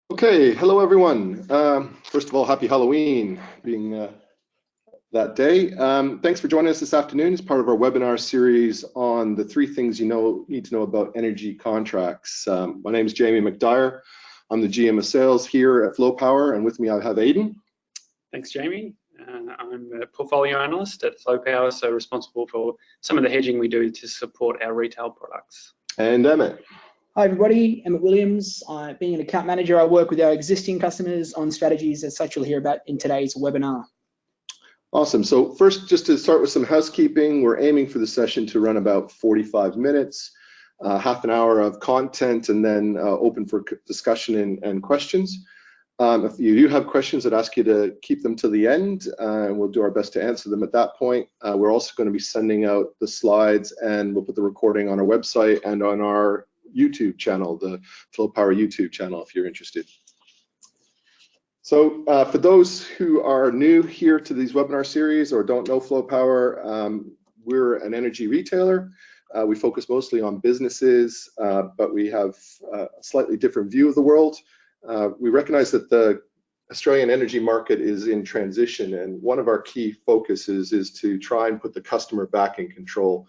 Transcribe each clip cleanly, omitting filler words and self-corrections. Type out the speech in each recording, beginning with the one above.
Okay, hello everyone. First of all, happy Halloween, being that day. Thanks for joining us this afternoon as part of our webinar series on the 3 things you need to know about energy contracts. My name is Jamie McDyer. I'm the GM of Sales here at Flo Power, and with me I have Aidan. Thanks, Jamie. I'm a portfolio analyst at Flo Power, so responsible for some of the hedging we do to support our retail products. And Emmett. Hi everybody, Emmett Williams. Being an account manager, I work with our existing customers on strategies as such you'll hear about in today's webinar. Awesome. So first, just to start with some housekeeping, we're aiming for the session to run about 45 minutes, half an hour of content, and then open for discussion and questions. If you do have questions, I'd ask you to keep them to the end, and we'll do our best to answer them at that point. We're also going to be sending out the slides, and we'll put the recording on our website and on our YouTube channel, the Flo Power YouTube channel, if you're interested. So for those who are new here to these webinar series or don't know Flo Power, we're an energy retailer. We focus mostly on businesses, but we have a slightly different view of the world. We recognize that the Australian energy market is in transition, and one of our key focuses is to try and put the customer back in control.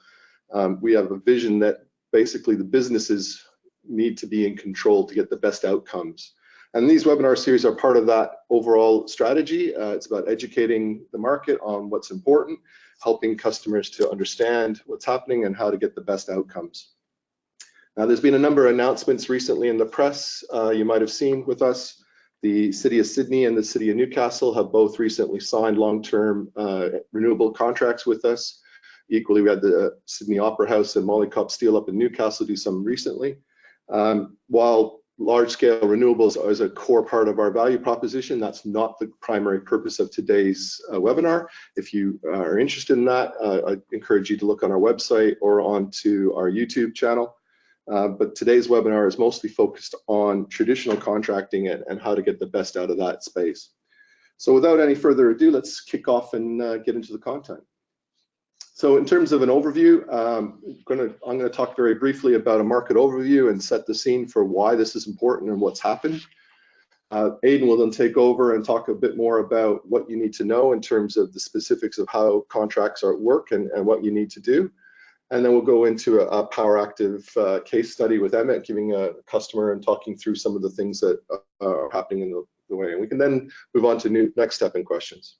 We have a vision that basically the businesses need to be in control to get the best outcomes. And these webinar series are part of that overall strategy. It's about educating the market on what's important, helping customers to understand what's happening and how to get the best outcomes. Now, there's been a number of announcements recently in the press you might have seen with us. The City of Sydney and the City of Newcastle have both recently signed long-term renewable contracts with us. Equally, we had the Sydney Opera House and Molly Cop Steel up in Newcastle do some recently. While large-scale renewables is a core part of our value proposition, that's not the primary purpose of today's webinar. If you are interested in that, I encourage you to look on our website or onto our YouTube channel. But today's webinar is mostly focused on traditional contracting and how to get the best out of that space. So without any further ado, let's kick off and get into the content. So in terms of an overview, I'm going to talk very briefly about a market overview and set the scene for why this is important and what's happened. Aidan will then take over and talk a bit more about what you need to know in terms of the specifics of how contracts are at work and what you need to do. And then we'll go into a Power Active case study with Emmett, giving a customer and talking through some of the things that are happening in the way. And we can then move on to next step in questions.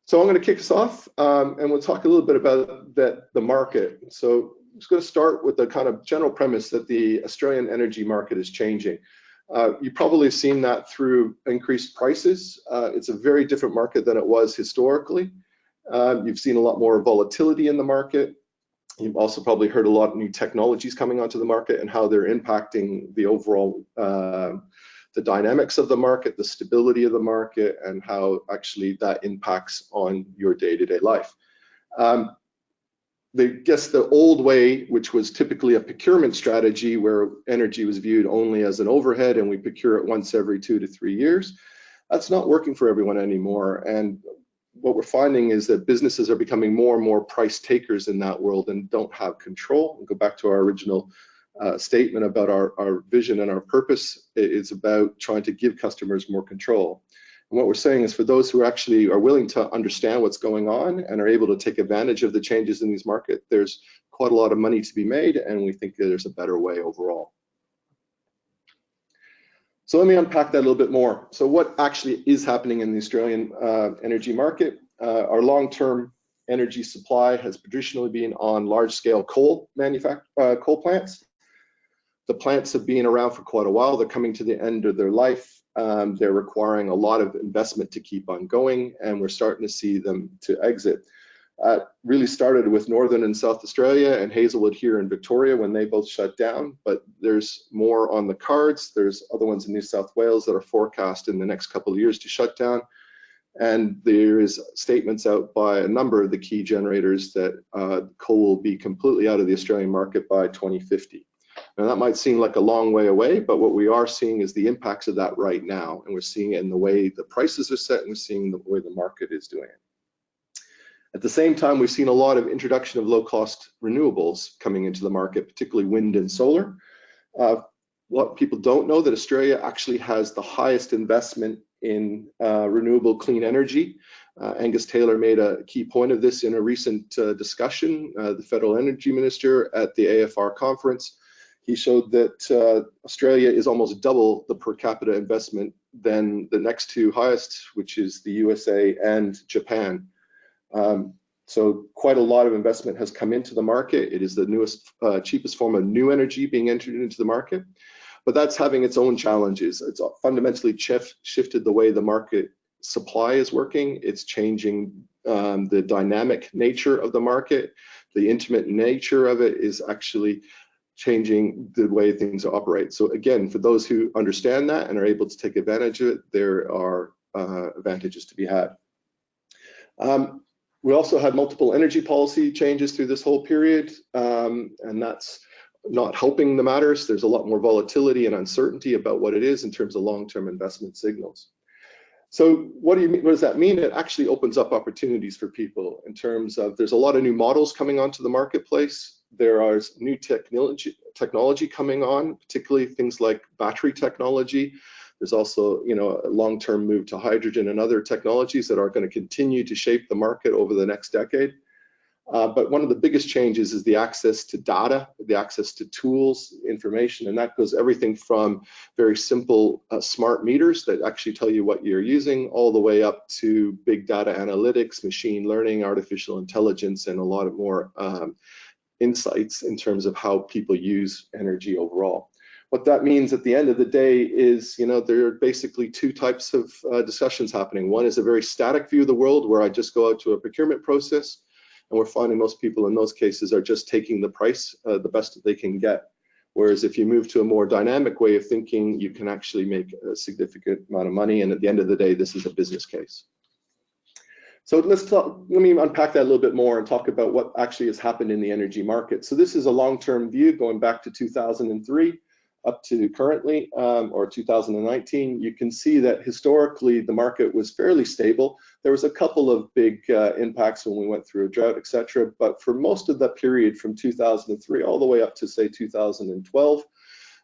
So I'm going to kick us off, and we'll talk a little bit about the market. So I'm just going to start with the kind of general premise that the Australian energy market is changing. You probably have seen that through increased prices. It's a very different market than it was historically. You've seen a lot more volatility in the market. You've also probably heard a lot of new technologies coming onto the market and how they're impacting the overall the dynamics of the market, the stability of the market, and how actually that impacts on your day-to-day life. I guess the old way, which was typically a procurement strategy where energy was viewed only as an overhead and we procure it once every 2 to 3 years, that's not working for everyone anymore. And what we're finding is that businesses are becoming more and more price takers in that world and don't have control. We'll go back to our original statement about our vision and our purpose. It's about trying to give customers more control. And what we're saying is for those who actually are willing to understand what's going on and are able to take advantage of the changes in these markets, there's quite a lot of money to be made, and we think that there's a better way overall. So let me unpack that a little bit more. So what actually is happening in the Australian energy market? Our long-term energy supply has traditionally been on large-scale coal plants. The plants have been around for quite a while. They're coming to the end of their life. They're requiring a lot of investment to keep on going, and we're starting to see them to exit. Really started with Northern and South Australia and Hazelwood here in Victoria when they both shut down, but there's more on the cards. There's other ones in New South Wales that are forecast in the next couple of years to shut down. And there is statements out by a number of the key generators that coal will be completely out of the Australian market by 2050. Now that might seem like a long way away, but what we are seeing is the impacts of that right now, and we're seeing it in the way the prices are set, and we're seeing the way the market is doing it. At the same time, we've seen a lot of introduction of low-cost renewables coming into the market, particularly wind and solar. lot of people don't know that Australia actually has the highest investment in renewable clean energy. Angus Taylor made a key point of this in a recent discussion, the Federal Energy Minister at the AFR conference. He showed that Australia is almost double the per capita investment than the next two highest, which is the USA and Japan. So quite a lot of investment has come into the market. It is the newest, cheapest form of new energy being entered into the market, but that's having its own challenges. It's fundamentally shifted the way the market supply is working. It's changing the dynamic nature of the market. The intermittent nature of it is actually changing the way things operate. So again, for those who understand that and are able to take advantage of it, there are advantages to be had. We also had multiple energy policy changes through this whole period, and that's not helping the matters. There's a lot more volatility and uncertainty about what it is in terms of long-term investment signals. So what does that mean? It actually opens up opportunities for people in terms of there's a lot of new models coming onto the marketplace. There are new technology coming on, particularly things like battery technology. There's also, a long-term move to hydrogen and other technologies that are going to continue to shape the market over the next decade. But one of the biggest changes is the access to data, the access to tools, information, and that goes everything from very simple smart meters that actually tell you what you're using, all the way up to big data analytics, machine learning, artificial intelligence, and a lot of more insights in terms of how people use energy overall. What that means at the end of the day is, there are basically two types of discussions happening. One is a very static view of the world where I just go out to a procurement process, and we're finding most people in those cases are just taking the price, the best that they can get. Whereas if you move to a more dynamic way of thinking, you can actually make a significant amount of money. And at the end of the day, this is a business case. So let me unpack that a little bit more and talk about what actually has happened in the energy market. So this is a long-term view going back to 2003. Up to currently, or 2019, you can see that historically the market was fairly stable. There was a couple of big impacts when we went through a drought, etc. But for most of that period from 2003 all the way up to say 2012,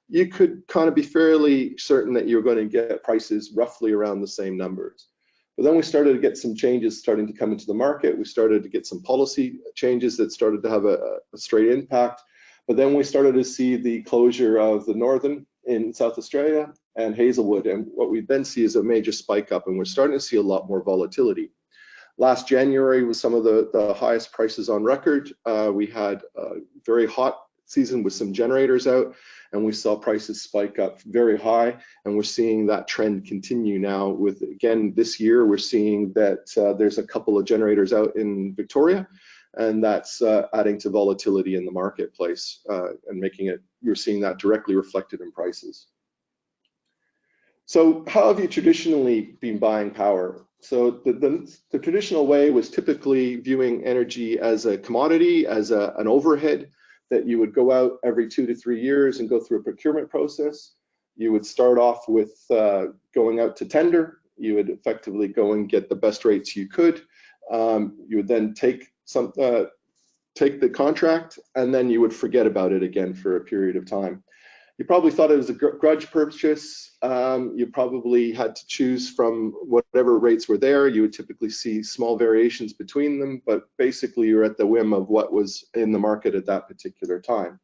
you could kind of be fairly certain that you're going to get prices roughly around the same numbers. But then we started to get some changes starting to come into the market. We started to get some policy changes that started to have a straight impact. But then we started to see the closure of the Northern in South Australia and Hazelwood. And what we then see is a major spike up, and we're starting to see a lot more volatility. Last January was some of the highest prices on record. We had a very hot season with some generators out, and we saw prices spike up very high. And we're seeing that trend continue now with, again, this year, we're seeing that there's a couple of generators out in Victoria, and that's adding to volatility in the marketplace and making it, you're seeing that directly reflected in prices. So how have you traditionally been buying power? So the traditional way was typically viewing energy as a commodity, as an overhead that you would go out every 2 to 3 years and go through a procurement process. You would start off with going out to tender. You would effectively go and get the best rates you could. You would then take the contract, and then you would forget about it again for a period of time. You probably thought it was a grudge purchase. You probably had to choose from whatever rates were there. You would typically see small variations between them, but basically you're at the whim of what was in the market at that particular time.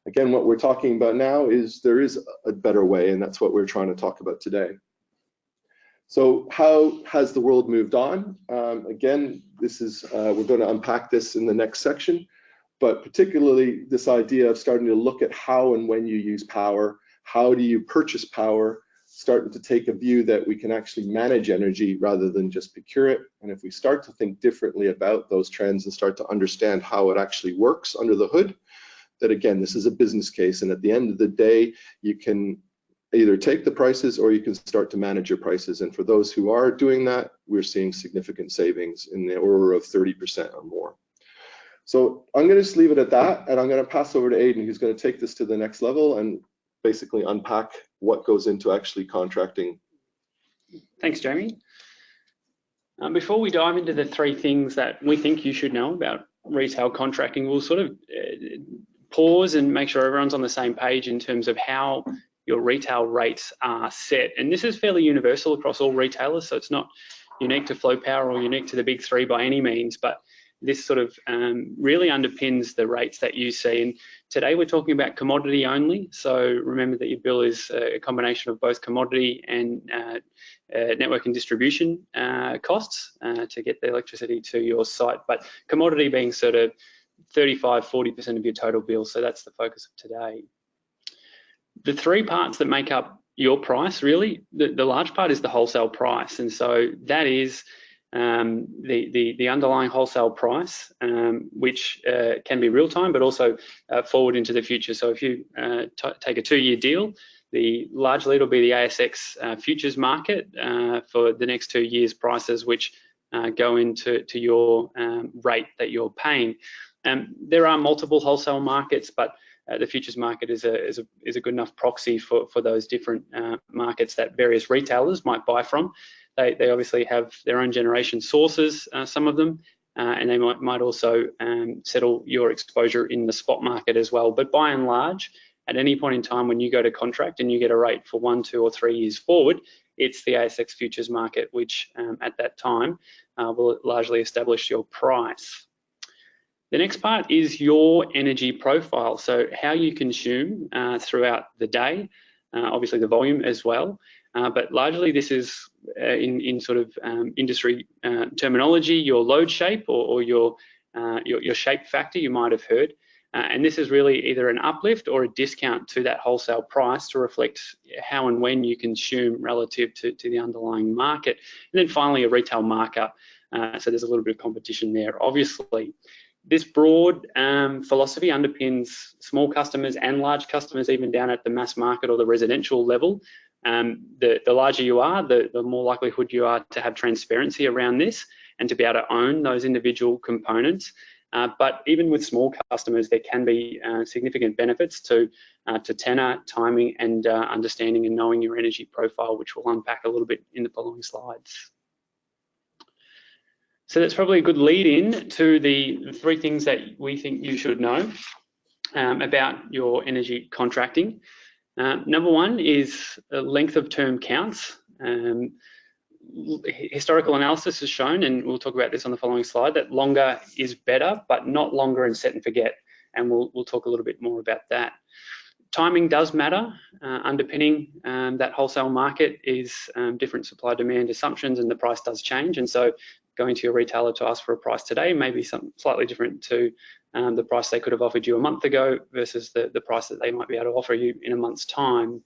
Again, what we're talking about now is there is a better way, and that's what we're trying to talk about today. So how has the world moved on? Again, this is we're going to unpack this in the next section, but particularly this idea of starting to look at how and when you use power, how do you purchase power, starting to take a view that we can actually manage energy rather than just procure it. And if we start to think differently about those trends and start to understand how it actually works under the hood, that again, this is a business case, and at the end of the day, you can either take the prices or you can start to manage your prices. And for those who are doing that, we're seeing significant savings in the order of 30% or more. So I'm going to just leave it at that, and I'm going to pass over to Aidan, who's going to take this to the next level and basically unpack what goes into actually contracting. Thanks, Jamie. Before we dive into the 3 things that we think you should know about retail contracting, we'll sort of pause and make sure everyone's on the same page in terms of how your retail rates are set. And this is fairly universal across all retailers, so it's not unique to Flo Power or unique to the big three by any means, but this sort of really underpins the rates that you see. And today we're talking about commodity only, so remember that your bill is a combination of both commodity and network and distribution costs to get the electricity to your site, but commodity being sort of 35–40% of your total bill, so that's the focus of today. The three parts that make up your price, really, the large part is the wholesale price, and so that is the underlying wholesale price, which can be real time, but also forward into the future. So if you take a 2-year deal, largely it'll be the ASX futures market for the next 2 years' prices, which go into your rate that you're paying. There are multiple wholesale markets, but the futures market is a good enough proxy for those different markets that various retailers might buy from. They obviously have their own generation sources, some of them, and they might also settle your exposure in the spot market as well. But by and large, at any point in time when you go to contract and you get a rate for 1, 2, or 3 years forward, it's the ASX futures market, which at that time will largely establish your price. The next part is your energy profile, so how you consume throughout the day, obviously the volume as well, but largely this is in sort of industry terminology, your load shape or your shape factor you might have heard, and this is really either an uplift or a discount to that wholesale price to reflect how and when you consume relative to the underlying market. And then finally a retail marker, so there's a little bit of competition there, obviously. This broad philosophy underpins small customers and large customers, even down at the mass market or the residential level. The larger you are, the more likelihood you are to have transparency around this and to be able to own those individual components. But even with small customers, there can be significant benefits to tenor, timing, and understanding and knowing your energy profile, which we'll unpack a little bit in the following slides. So that's probably a good lead in to the 3 things that we think you should know about your energy contracting. Number 1 is length of term counts. Historical analysis has shown, and we'll talk about this on the following slide, that longer is better, but not longer and set and forget. And we'll talk a little bit more about that. Timing does matter. Underpinning that wholesale market is different supply-demand assumptions, and the price does change. And so going to your retailer to ask for a price today may be something slightly different to the price they could have offered you a month ago versus the price that they might be able to offer you in a month's time.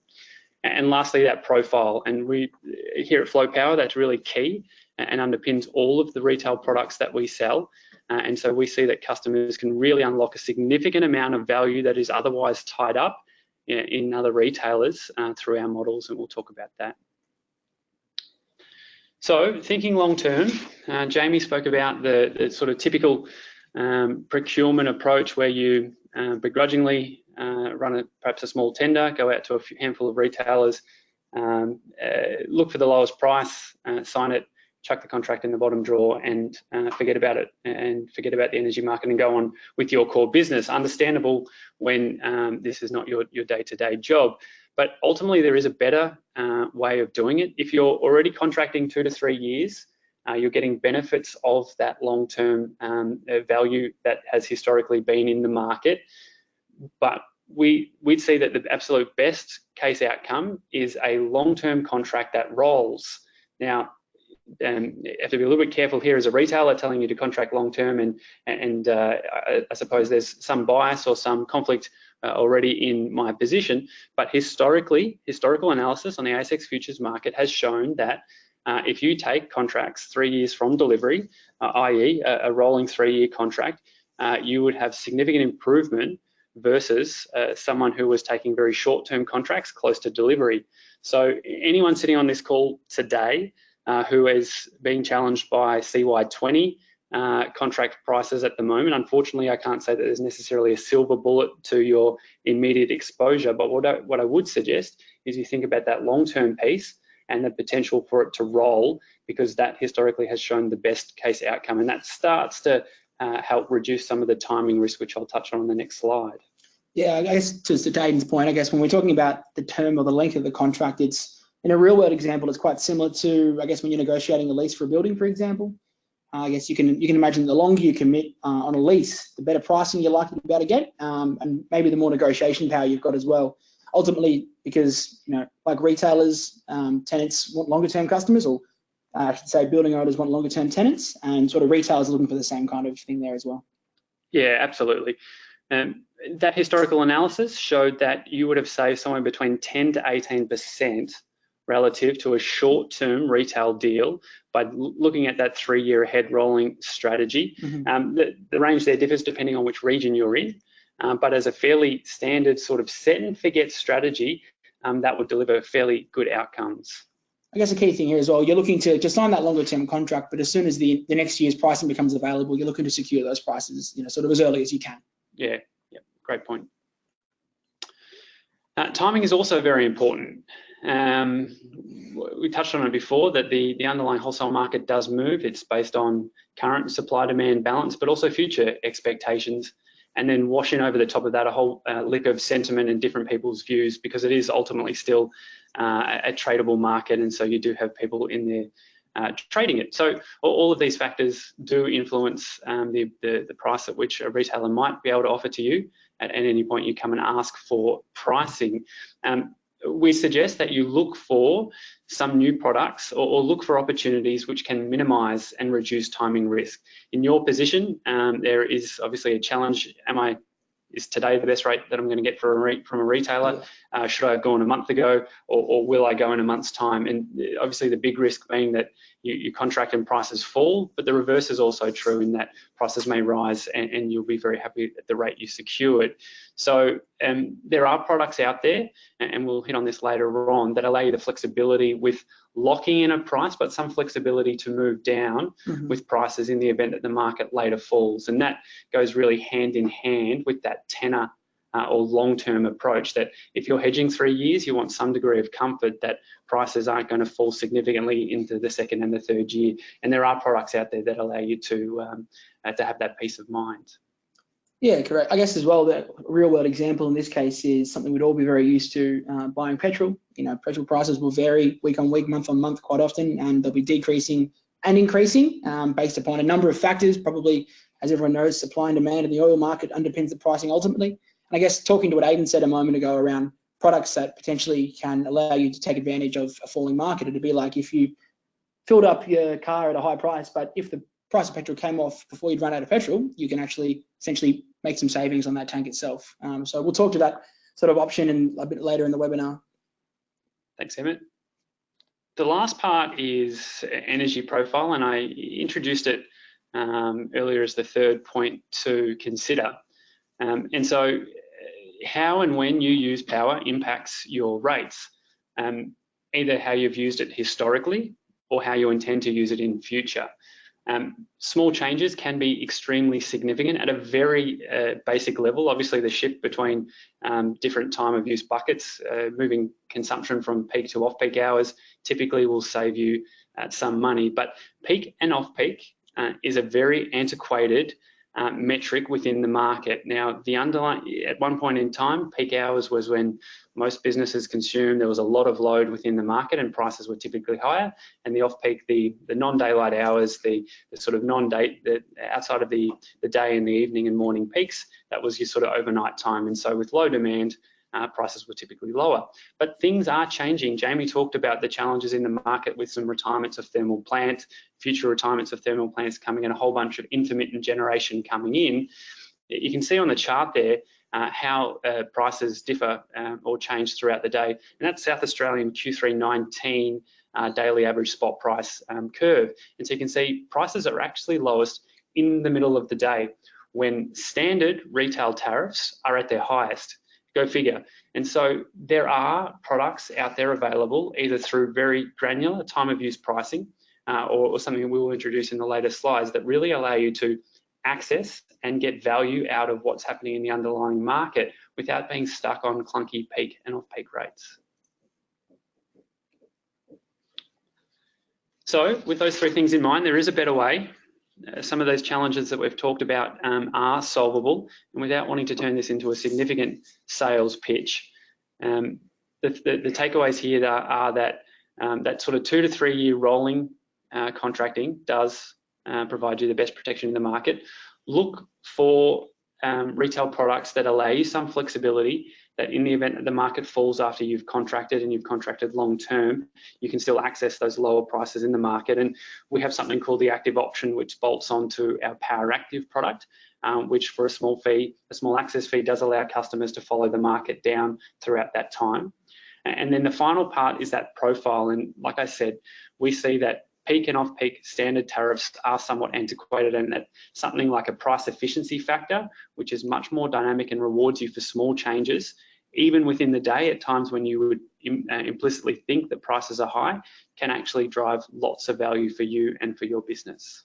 And lastly, that profile. And we here at Flo Power, that's really key and underpins all of the retail products that we sell. And so we see that customers can really unlock a significant amount of value that is otherwise tied up in other retailers through our models, and we'll talk about that. So thinking long term, Jamie spoke about the sort of typical procurement approach where you begrudgingly run perhaps a small tender, go out to a handful of retailers, look for the lowest price, sign it, chuck the contract in the bottom drawer, and forget about it and forget about the energy market and go on with your core business. Understandable when this is not your day-to-day job. But ultimately, there is a better way of doing it. If you're already contracting 2 to 3 years, you're getting benefits of that long-term value that has historically been in the market. But we'd see that the absolute best case outcome is a long-term contract that rolls. Now, you have to be a little bit careful here as a retailer telling you to contract long-term, and I suppose there's some bias or some conflict already in my position, but historical analysis on the ASX futures market has shown that if you take contracts 3 years from delivery, i.e. a rolling 3-year contract, you would have significant improvement versus someone who was taking very short-term contracts close to delivery. So anyone sitting on this call today who is being challenged by CY20 contract prices at the moment, unfortunately, I can't say that there's necessarily a silver bullet to your immediate exposure, but what I would suggest is you think about that long-term piece and the potential for it to roll, because that historically has shown the best case outcome, and that starts to help reduce some of the timing risk, which I'll touch on the next slide. Yeah, I guess to Aidan's point, I guess when we're talking about the term or the length of the contract, it's in a real world example, it's quite similar to, I guess, when you're negotiating a lease for a building, for example. I guess you can imagine the longer you commit on a lease, the better pricing you're likely to be able to get, and maybe the more negotiation power you've got as well. Ultimately, because like retailers, tenants want longer term customers, or I should say building owners want longer term tenants, and sort of retailers are looking for the same kind of thing there as well. Yeah, absolutely. That historical analysis showed that you would have saved somewhere between 10 to 18% relative to a short-term retail deal by looking at that 3-year ahead rolling strategy. Mm-hmm. The range there differs depending on which region you're in, but as a fairly standard sort of set and forget strategy, that would deliver fairly good outcomes. I guess the key thing here as well, you're looking to sign that longer term contract, but as soon as the next year's pricing becomes available, you're looking to secure those prices, sort of as early as you can. Yeah, great point. Timing is also very important. We touched on it before that the underlying wholesale market does move. It's based on current supply-demand balance, but also future expectations, and then washing over the top of that a whole lick of sentiment and different people's views, because it is ultimately still a tradable market, and so you do have people in there trading it. So all of these factors do influence the price at which a retailer might be able to offer to you at any point you come and ask for pricing. We suggest that you look for some new products or look for opportunities which can minimise and reduce timing risk. In your position, there is obviously a challenge. Is today the best rate that I'm going to get from a retailer? Should I have gone a month ago, or will I go in a month's time? And obviously the big risk being that you contract and prices fall, but the reverse is also true in that prices may rise and you'll be very happy at the rate you secured. So there are products out there, and we'll hit on this later on, that allow you the flexibility with locking in a price, but some flexibility to move down with prices in the event that the market later falls. And that goes really hand in hand with that tenor or long-term approach, that if you're hedging 3 years, you want some degree of comfort that prices aren't going to fall significantly into the second and the third year. And there are products out there that allow you to have that peace of mind. Yeah, correct. I guess as well, that real world example in this case is something we'd all be very used to, buying petrol. Petrol prices will vary week on week, month on month quite often, and they'll be decreasing and increasing based upon a number of factors. Probably, as everyone knows, supply and demand in the oil market underpins the pricing ultimately. And I guess talking to what Aidan said a moment ago around products that potentially can allow you to take advantage of a falling market, it'd be like if you filled up your car at a high price, but if the price of petrol came off before you'd run out of petrol, you can actually essentially make some savings on that tank itself. So we'll talk to that sort of option a bit later in the webinar. Thanks, Emmett. The last part is energy profile, and I introduced it earlier as the third point to consider. And so how and when you use power impacts your rates, either how you've used it historically or how you intend to use it in future. Small changes can be extremely significant at a very basic level. Obviously, the shift between different time of use buckets, moving consumption from peak to off-peak hours, typically will save you some money. But peak and off-peak is a very antiquated metric within the market. Now, the underlying, at one point in time, peak hours was when most businesses consumed. There was a lot of load within the market and prices were typically higher. And the off-peak, the non-daylight hours, the sort of non-date, outside of the day and the evening and morning peaks, that was your sort of overnight time. And so with low demand, prices were typically lower. But things are changing. Jamie talked about the challenges in the market with some retirements of thermal plant, future retirements of thermal plants coming, and a whole bunch of intermittent generation coming in. You can see on the chart there how prices differ or change throughout the day. And that's South Australian Q3 19 daily average spot price curve. And so you can see prices are actually lowest in the middle of the day when standard retail tariffs are at their highest. Go figure. And so there are products out there available either through very granular time of use pricing or something we will introduce in the later slides that really allow you to access and get value out of what's happening in the underlying market without being stuck on clunky peak and off-peak rates. So with those three things in mind, there is a better way. some of those challenges that we've talked about are solvable, and without wanting to turn this into a significant sales pitch, the takeaways here are that that sort of 2 to 3 year rolling contracting does provide you the best protection in the market. Look for retail products that allow you some flexibility, that in the event that the market falls after you've contracted and you've contracted long term, you can still access those lower prices in the market. And we have something called the active option, which bolts onto our Power Active product, which for a small access fee does allow customers to follow the market down throughout that time. And then the final part is that profile. And like I said, we see that peak and off-peak standard tariffs are somewhat antiquated, and that something like a price efficiency factor, which is much more dynamic and rewards you for small changes, even within the day at times when you would implicitly think that prices are high, can actually drive lots of value for you and for your business.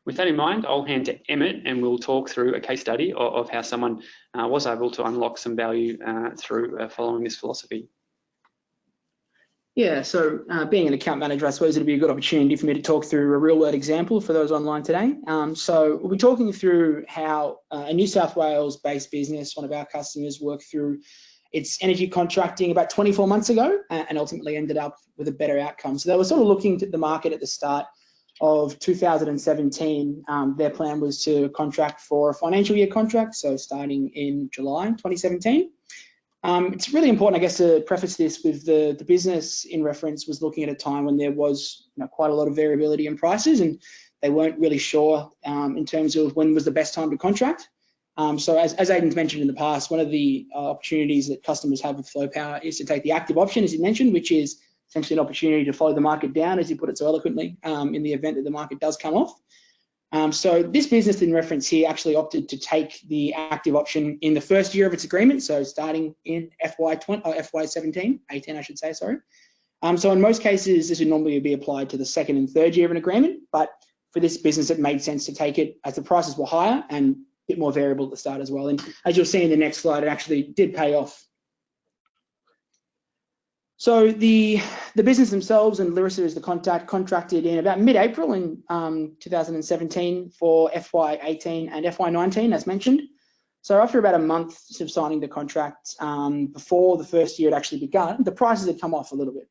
With that in mind, I'll hand to Emmett and we'll talk through a case study of how someone was able to unlock some value through following this philosophy. Yeah, so being an account manager, I suppose it'd be a good opportunity for me to talk through a real world example for those online today. So we'll be talking through how a New South Wales based business, one of our customers, worked through its energy contracting about 24 months ago and ultimately ended up with a better outcome. So they were sort of looking at the market at the start of 2017. Their plan was to contract for a financial year contract, so starting in July 2017. It's really important, I guess, to preface this with the business in reference was looking at a time when there was quite a lot of variability in prices, and they weren't really sure in terms of when was the best time to contract. So as Aidan's mentioned in the past, one of the opportunities that customers have with Flo Power is to take the active option, as he mentioned, which is essentially an opportunity to follow the market down, as he put it so eloquently, in the event that the market does come off. So this business in reference here actually opted to take the active option in the first year of its agreement, so starting in FY17, 18 I should say, sorry. So in most cases, this would normally be applied to the second and third year of an agreement, but for this business, it made sense to take it as the prices were higher and a bit more variable at the start as well. And as you'll see in the next slide, it actually did pay off. So the business themselves, and Larissa is the contact, contracted in about mid-April in 2017 for FY18 and FY19, as mentioned. So after about a month of signing the contract, before the first year had actually begun, the prices had come off a little bit.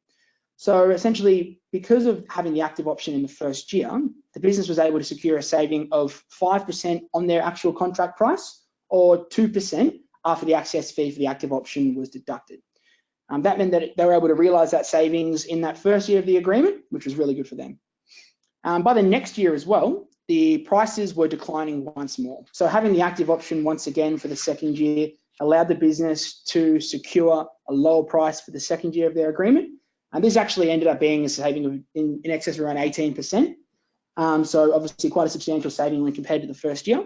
So essentially, because of having the active option in the first year, the business was able to secure a saving of 5% on their actual contract price, or 2% after the access fee for the active option was deducted. That meant that they were able to realise that savings in that first year of the agreement, which was really good for them. By the next year as well, the prices were declining once more. So having the active option once again for the second year allowed the business to secure a lower price for the second year of their agreement. And this actually ended up being a saving of in excess of around 18%. So obviously quite a substantial saving when compared to the first year.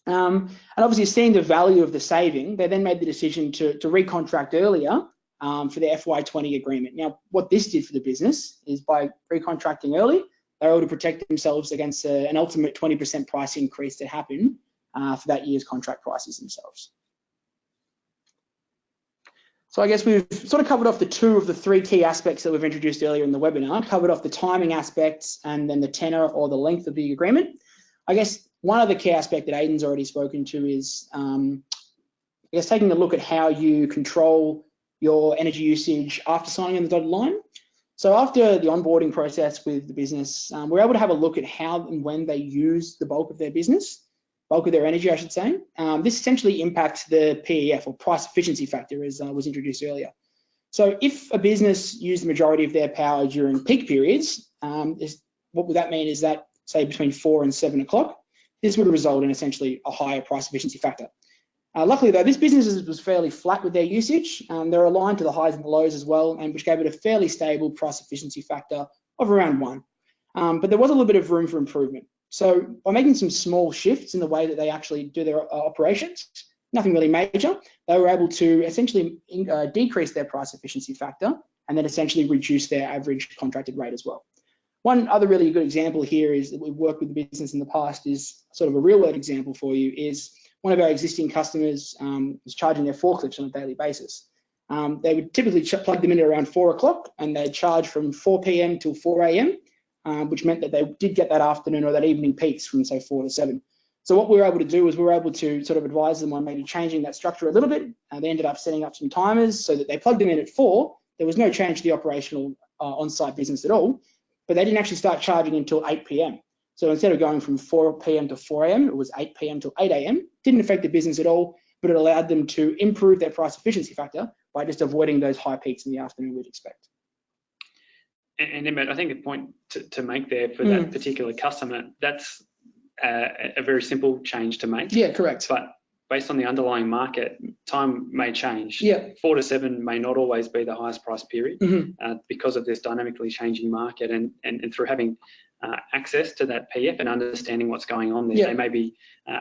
And obviously seeing the value of the saving, they then made the decision to recontract earlier for the FY20 agreement. Now, what this did for the business is by recontracting early, they were able to protect themselves against an ultimate 20% price increase that happened for that year's contract prices themselves. So I guess we've sort of covered off the two of the three key aspects that we've introduced earlier in the webinar, covered off the timing aspects and then the tenor or the length of the agreement. I guess one other key aspect that Aidan's already spoken to is, I guess, taking a look at how you control your energy usage after signing on the dotted line. So after the onboarding process with the business, we're able to have a look at how and when they use the bulk of their energy, I should say. This essentially impacts the PEF, or price efficiency factor, as was introduced earlier. So if a business used the majority of their power during peak periods, what would that mean is that, say, between 4 and 7 o'clock, this would result in essentially a higher price efficiency factor. Luckily though, this business was fairly flat with their usage. They're aligned to the highs and the lows as well, and which gave it a fairly stable price efficiency factor of around 1. But there was a little bit of room for improvement. So by making some small shifts in the way that they actually do their operations, nothing really major, they were able to essentially decrease their price efficiency factor and then essentially reduce their average contracted rate as well. One other really good example here is that we've worked with the business in the past, is sort of a real world example for you, is one of our existing customers was charging their forklifts on a daily basis. They would typically plug them in at around 4 o'clock and they'd charge from 4 p.m. till 4 a.m. which meant that they did get that afternoon or that evening peaks from say 4 to 7. So what we were able to do was we were able to sort of advise them on maybe changing that structure a little bit. They ended up setting up some timers so that they plugged them in at 4. There was no change to the operational on-site business at all, but they didn't actually start charging until 8 p.m. So instead of going from 4 p.m. to 4 a.m., it was 8 p.m. to 8 a.m. Didn't affect the business at all, but it allowed them to improve their price efficiency factor by just avoiding those high peaks in the afternoon we'd expect. And Emmett, I think the point to make there for that particular customer, that's a very simple change to make. Yeah, correct. But based on the underlying market, time may change. Yeah. 4 to 7 may not always be the highest price period because of this dynamically changing market, and through having access to that PF and understanding what's going on there, they may be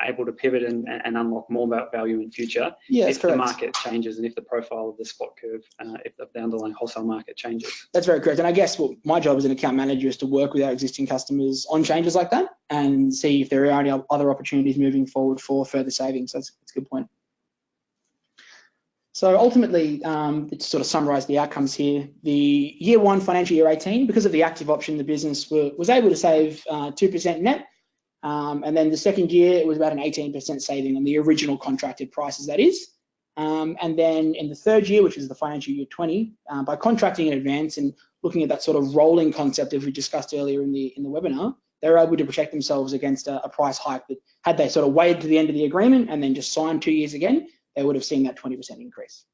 able to pivot and unlock more value in future if the market changes and if the profile of the spot curve, if the underlying wholesale market changes. That's very correct. And I guess what my job as an account manager is to work with our existing customers on changes like that and see if there are any other opportunities moving forward for further savings. That's a good point. So ultimately, to sort of summarise the outcomes here, the year 1 financial year 18, because of the active option, the business was able to save 2% net. And then the second year, it was about an 18% saving on the original contracted prices, that is. And then in the third year, which is the financial year 20, by contracting in advance and looking at that sort of rolling concept as we discussed earlier in the webinar, they were able to protect themselves against a price hike that had they sort of waited to the end of the agreement and then just signed 2 years again, they would have seen that 20% increase.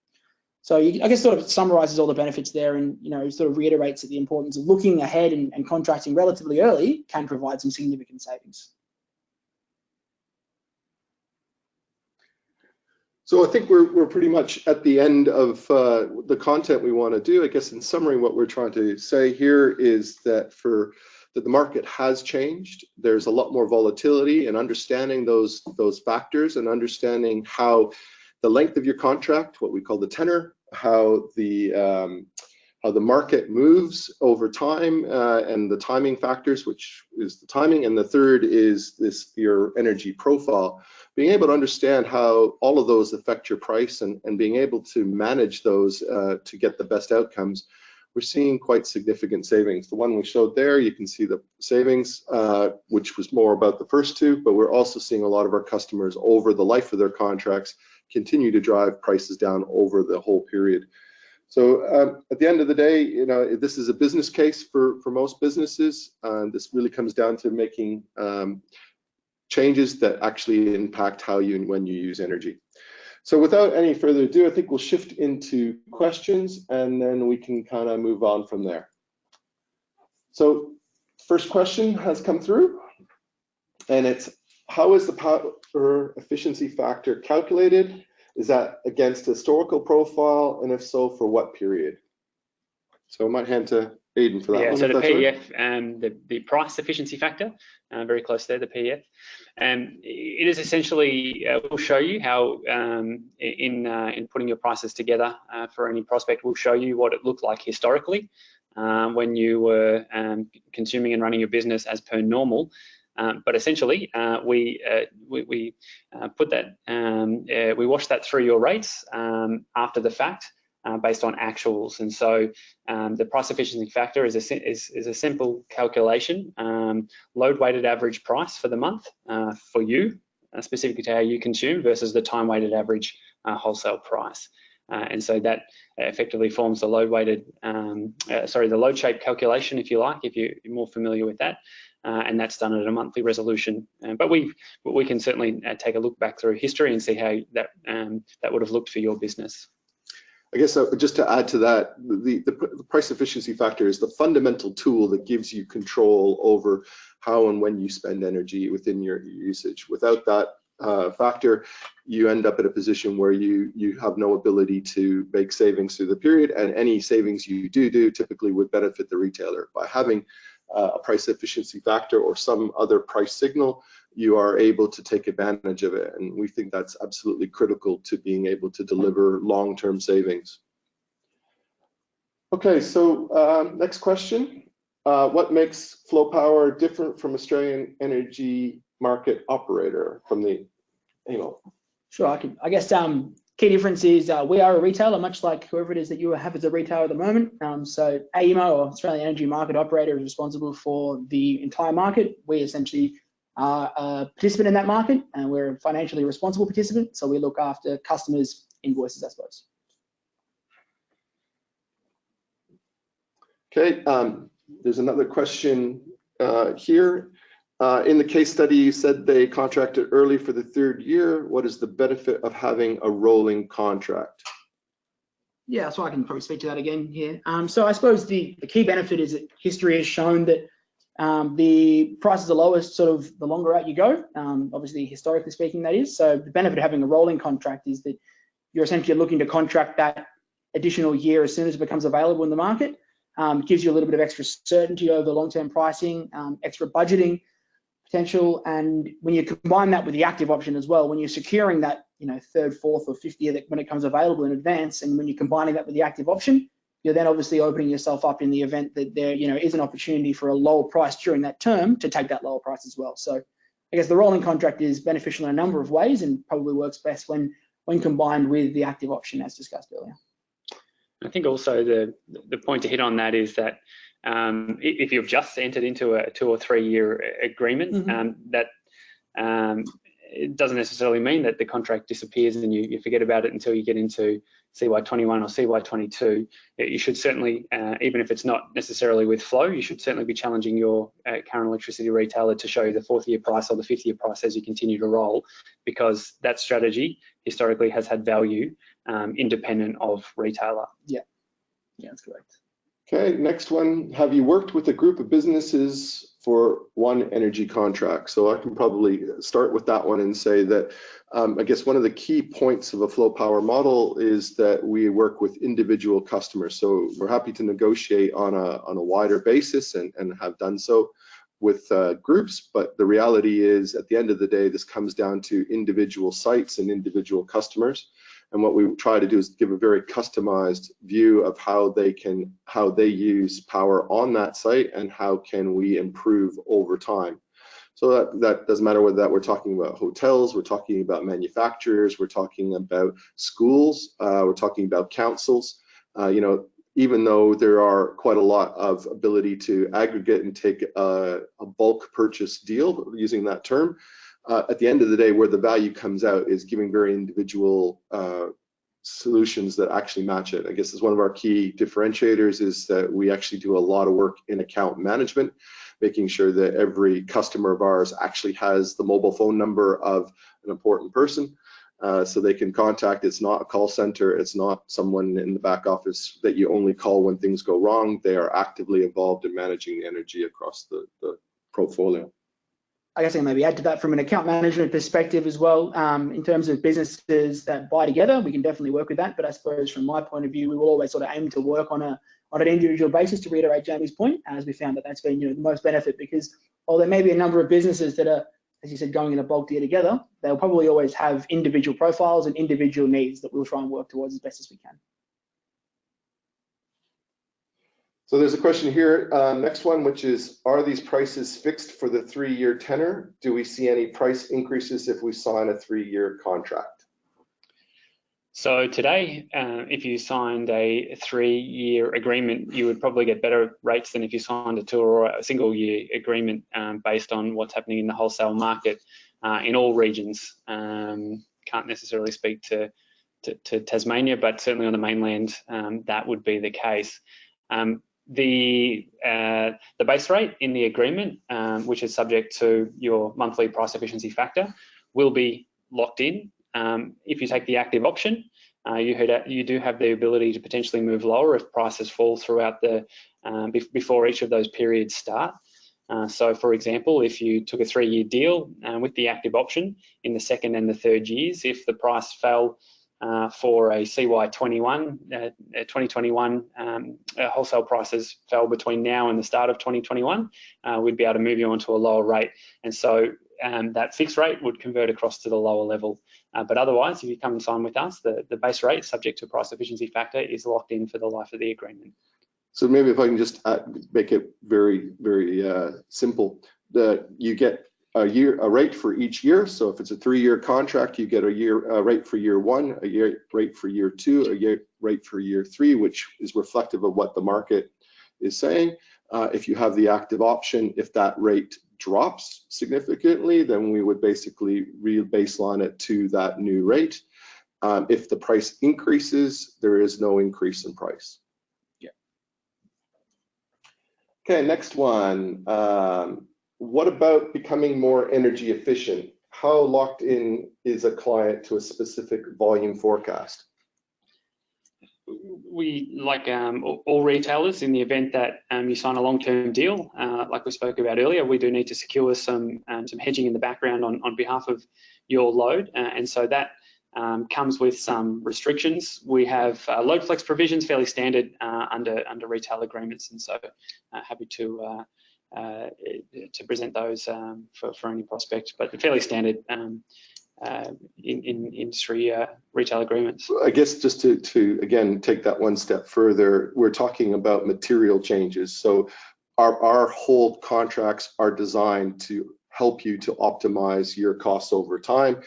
So I guess sort of summarises all the benefits there, and sort of reiterates that the importance of looking ahead and contracting relatively early can provide some significant savings. So I think we're pretty much at the end of the content we want to do. I guess in summary, what we're trying to say here is that that the market has changed. There's a lot more volatility, and understanding those factors and understanding how the length of your contract, what we call the tenor, how the market moves over time, and the timing factors, which is the timing, and the third is your energy profile. Being able to understand how all of those affect your price and being able to manage those to get the best outcomes, we're seeing quite significant savings. The one we showed there, you can see the savings, which was more about the first two, but we're also seeing a lot of our customers over the life of their contracts continue to drive prices down over the whole period. So at the end of the day, this is a business case for most businesses. This really comes down to making changes that actually impact how you and when you use energy. So without any further ado, I think we'll shift into questions and then we can kind of move on from there. So first question has come through, and it's, how is the power efficiency factor calculated? Is that against historical profile, and if so, for what period? So I might hand to Aidan for that one. Yeah, so the PEF, the price efficiency factor, very close there, the PEF. It is essentially, we'll show you how in putting your prices together for any prospect, we'll show you what it looked like historically when you were consuming and running your business as per normal. But essentially, we put that, we wash that through your rates after the fact, based on actuals. And so the price efficiency factor is a simple calculation, load weighted average price for the month for you, specifically to how you consume, versus the time weighted average wholesale price. And so that effectively forms the load weighted, the load shape calculation, if you like, if you're more familiar with that. And that's done at a monthly resolution. But we can certainly take a look back through history and see how that would have looked for your business. I guess just to add to that, the price efficiency factor is the fundamental tool that gives you control over how and when you spend energy within your usage. Without that factor, you end up in a position where you have no ability to make savings through the period, and any savings you do typically would benefit the retailer. By having a price efficiency factor or some other price signal, you are able to take advantage of it, and we think that's absolutely critical to being able to deliver long-term savings. Okay, so next question. What makes Flo Power different from Australian energy market operator? From the, Sure, I guess Key difference is we are a retailer, much like whoever it is that you have as a retailer at the moment. So AEMO, or Australian Energy Market Operator, is responsible for the entire market. We essentially are a participant in that market, and we're a financially responsible participant. So we look after customers' invoices, I suppose. Okay, there's another question here. In the case study, you said they contracted early for the 3rd year. What is the benefit of having a rolling contract? Yeah, so I can probably speak to that again here. So I suppose the key benefit is that history has shown that the prices are lowest sort of the longer out you go, obviously historically speaking that is. So the benefit of having a rolling contract is that you're essentially looking to contract that additional year as soon as it becomes available in the market. Gives you a little bit of extra certainty over long-term pricing, extra budgeting potential, and when you combine that with the active option as well, when you're securing that 3rd, 4th, or 5th year when it comes available in advance, and when you're combining that with the active option, you're then obviously opening yourself up in the event that there is an opportunity for a lower price during that term to take that lower price as well. So I guess the rolling contract is beneficial in a number of ways and probably works best when combined with the active option as discussed earlier. I think also the point to hit on that is that if you've just entered into a 2 or 3 year agreement, that it doesn't necessarily mean that the contract disappears and you forget about it until you get into CY21 or CY22. You should certainly, even if it's not necessarily with Flo, you should certainly be challenging your current electricity retailer to show the 4th year price or the 5th year price as you continue to roll, because that strategy historically has had value independent of retailer. Yeah, that's correct. Okay, next one. Have you worked with a group of businesses for one energy contract? So I can probably start with that one and say that I guess one of the key points of a Flo Power model is that we work with individual customers. So we're happy to negotiate on a wider basis and have done so with groups, but the reality is at the end of the day, this comes down to individual sites and individual customers. And what we try to do is give a very customized view of how they use power on that site and how can we improve over time. So that doesn't matter whether that we're talking about hotels, we're talking about manufacturers, we're talking about schools, we're talking about councils. Even though there are quite a lot of ability to aggregate and take a bulk purchase deal, using that term, at the end of the day, where the value comes out is giving very individual solutions that actually match it. I guess it's one of our key differentiators is that we actually do a lot of work in account management, making sure that every customer of ours actually has the mobile phone number of an important person so they can contact. It's not a call center, it's not someone in the back office that you only call when things go wrong. They are actively involved in managing the energy across the portfolio. I guess I can maybe add to that from an account management perspective as well. In terms of businesses that buy together, we can definitely work with that. But I suppose from my point of view, we will always sort of aim to work on an individual basis, to reiterate Jamie's point, as we found that that's been the most benefit, because while there may be a number of businesses that are, as you said, going in a bulk deal together, they'll probably always have individual profiles and individual needs that we'll try and work towards as best as we can. So there's a question here, next one, which is, are these prices fixed for the 3-year tenor? Do we see any price increases if we sign a 3-year contract? So today, if you signed a 3-year agreement, you would probably get better rates than if you signed a 2 or a single-year agreement based on what's happening in the wholesale market in all regions. Can't necessarily speak to Tasmania, but certainly on the mainland, that would be the case. The base rate in the agreement, which is subject to your monthly price efficiency factor, will be locked in. If you take the active option, you do have the ability to potentially move lower if prices fall throughout before each of those periods start. So, for example, if you took a 3-year deal with the active option in the 2nd and the 3rd years, if the price fell for a CY21, 2021 wholesale prices fell between now and the start of 2021, we'd be able to move you onto a lower rate. And so that fixed rate would convert across to the lower level. But otherwise, if you come and sign with us, the base rate, subject to price efficiency factor, is locked in for the life of the agreement. So maybe if I can just make it very, very simple, that you get a rate for each year. So if it's a 3-year contract, you get a rate for year 1, a rate for year 2, a rate for year 3, which is reflective of what the market is saying. If you have the active option, if that rate drops significantly, then we would basically re-baseline it to that new rate. If the price increases, there is no increase in price. Yeah. Okay, next one. What about becoming more energy efficient? How locked in is a client to a specific volume forecast? We, like all retailers, in the event that you sign a long-term deal, like we spoke about earlier, we do need to secure some hedging in the background on behalf of your load, and so that comes with some restrictions. We have load flex provisions, fairly standard under retail agreements, and so happy to present those for any prospect, but they're fairly standard in industry retail agreements. I guess just to again take that one step further, we're talking about material changes. So our hold contracts are designed to help you to optimize your costs over time.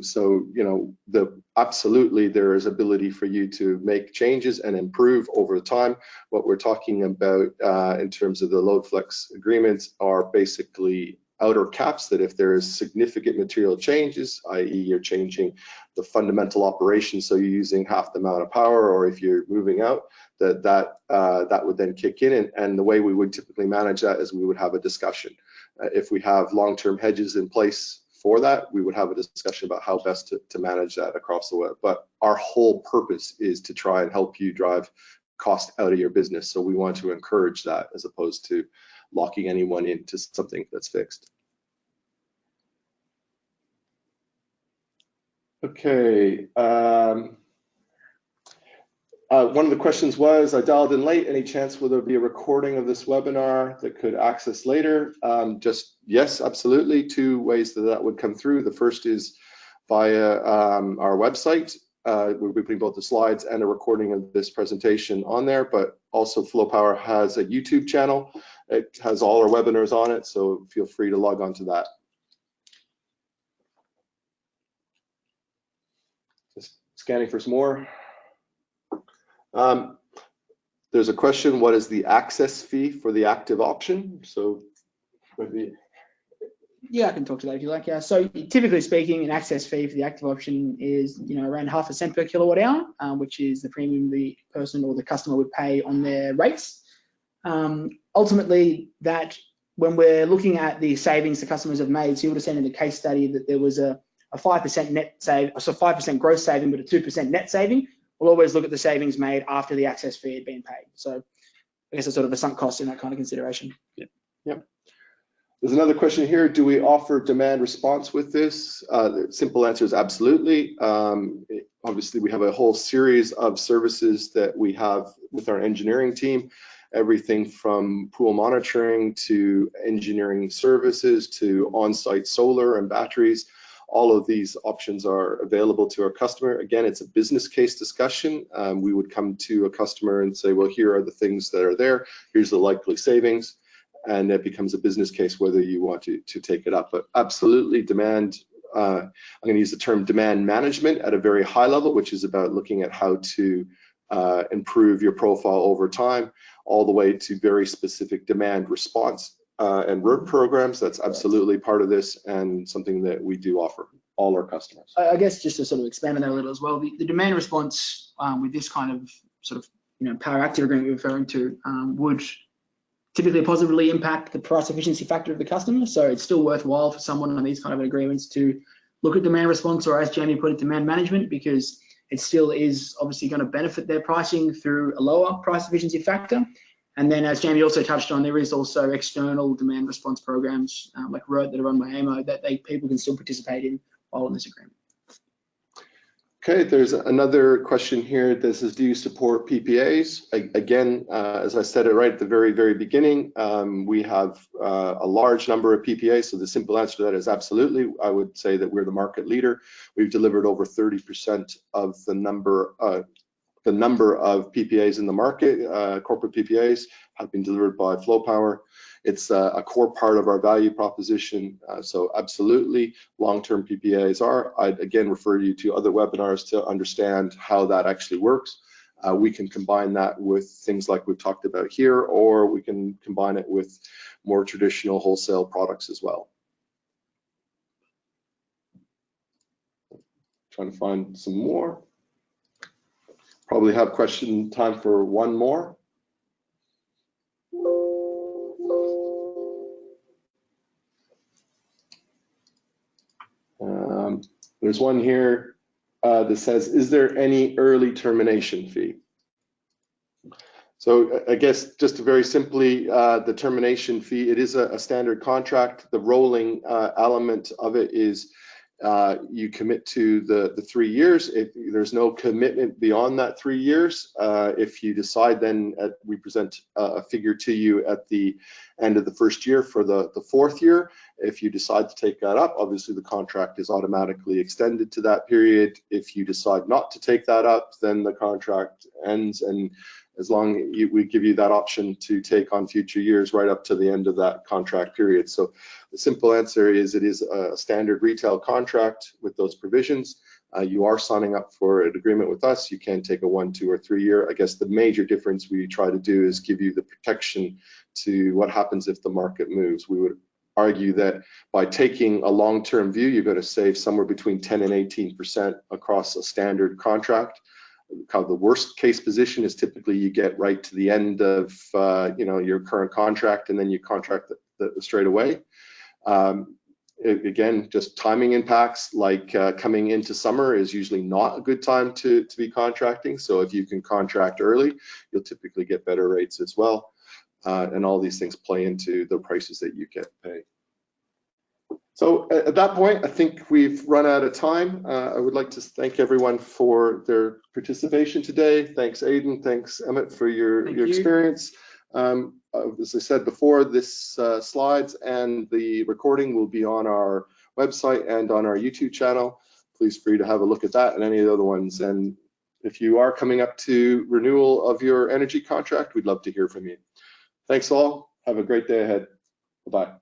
So absolutely there is ability for you to make changes and improve over time. What we're talking about in terms of the load flex agreements are basically outer caps that if there is significant material changes, i.e. you're changing the fundamental operation, so you're using half the amount of power, or if you're moving out, that would then kick in. And the way we would typically manage that is we would have a discussion. If we have long-term hedges in place for that, we would have a discussion about how best to manage that across the web. But our whole purpose is to try and help you drive cost out of your business. So we want to encourage that as opposed to locking anyone into something that's fixed. Okay. One of the questions was, I dialed in late. Any chance will there be a recording of this webinar that could access later? Just yes, absolutely. 2 ways that would come through. The first is via our website. We'll be putting both the slides and a recording of this presentation on there, but also Flo Power has a YouTube channel. It has all our webinars on it, so feel free to log on to that. Just scanning for some more. There's a question, what is the access fee for the active option? So maybe. Yeah, I can talk to that if you like. Yeah. So typically speaking, an access fee for the active option is around ½ cent per kilowatt hour, which is the premium the person or the customer would pay on their rates. Ultimately, that when we're looking at the savings the customers have made, so you would have seen in the case study that there was a 5% net save, so 5% gross saving, but a 2% net saving. We'll always look at the savings made after the access fee had been paid. So I guess it's sort of a sunk cost in that kind of consideration. Yep. There's another question here. Do we offer demand response with this? The simple answer is absolutely. Obviously, we have a whole series of services that we have with our engineering team. Everything from pool monitoring to engineering services to on-site solar and batteries. All of these options are available to our customer. Again, it's a business case discussion. We would come to a customer and say, well, here are the things that are there. Here's the likely savings. And it becomes a business case whether you want to take it up. But absolutely demand, I'm going to use the term demand management at a very high level, which is about looking at how to improve your profile over time, all the way to very specific demand response and work programs. That's absolutely part of this and something that we do offer all our customers. I guess just to sort of expand on that a little as well, the demand response with this kind of sort of power active agreement you're referring to would typically positively impact the price efficiency factor of the customer. So it's still worthwhile for someone on these kind of agreements to look at demand response, or as Jamie put it, demand management, because it still is obviously going to benefit their pricing through a lower price efficiency factor. And then, as Jamie also touched on, there is also external demand response programs like ROAD that are run by AMO that people can still participate in while in this agreement. Okay, there's another question here that says, do you support PPAs? Again, as I said it right at the very, very beginning, we have a large number of PPAs, so the simple answer to that is absolutely. I would say that we're the market leader. We've delivered over 30% of the the number of PPAs in the market, corporate PPAs, have been delivered by Flo Power. It's a core part of our value proposition. So absolutely, long-term PPAs are. I'd again refer you to other webinars to understand how that actually works. We can combine that with things like we've talked about here, or we can combine it with more traditional wholesale products as well. Trying to find some more. Probably have question time for one more. There's one here that says, is there any early termination fee? So I guess just very simply, the termination fee, it is a standard contract. The rolling element of it is you commit to the 3 years. If there's no commitment beyond that 3 years, if you decide, then we present a figure to you at the end of the first year for the fourth year. If you decide to take that up, obviously the contract is automatically extended to that period. If you decide not to take that up, then the contract ends, and as long as we give you that option to take on future years right up to the end of that contract period. So the simple answer is it is a standard retail contract with those provisions. You are signing up for an agreement with us. You can take a 1, 2, or 3 year. I guess the major difference we try to do is give you the protection to what happens if the market moves. We would argue that by taking a long-term view, you're going to save somewhere between 10 and 18% across a standard contract. Kind of the worst case position is typically you get right to the end of your current contract, and then you contract straight away. Again, just timing impacts, like coming into summer is usually not a good time to be contracting. So if you can contract early, you'll typically get better rates as well. And all these things play into the prices that you get paid. So at that point, I think we've run out of time. I would like to thank everyone for their participation today. Thanks, Aidan. Thanks, Emmett, for your experience. As I said before, this slides and the recording will be on our website and on our YouTube channel. Please feel free to have a look at that and any of the other ones. And if you are coming up to renewal of your energy contract, we'd love to hear from you. Thanks all. Have a great day ahead. Bye-bye.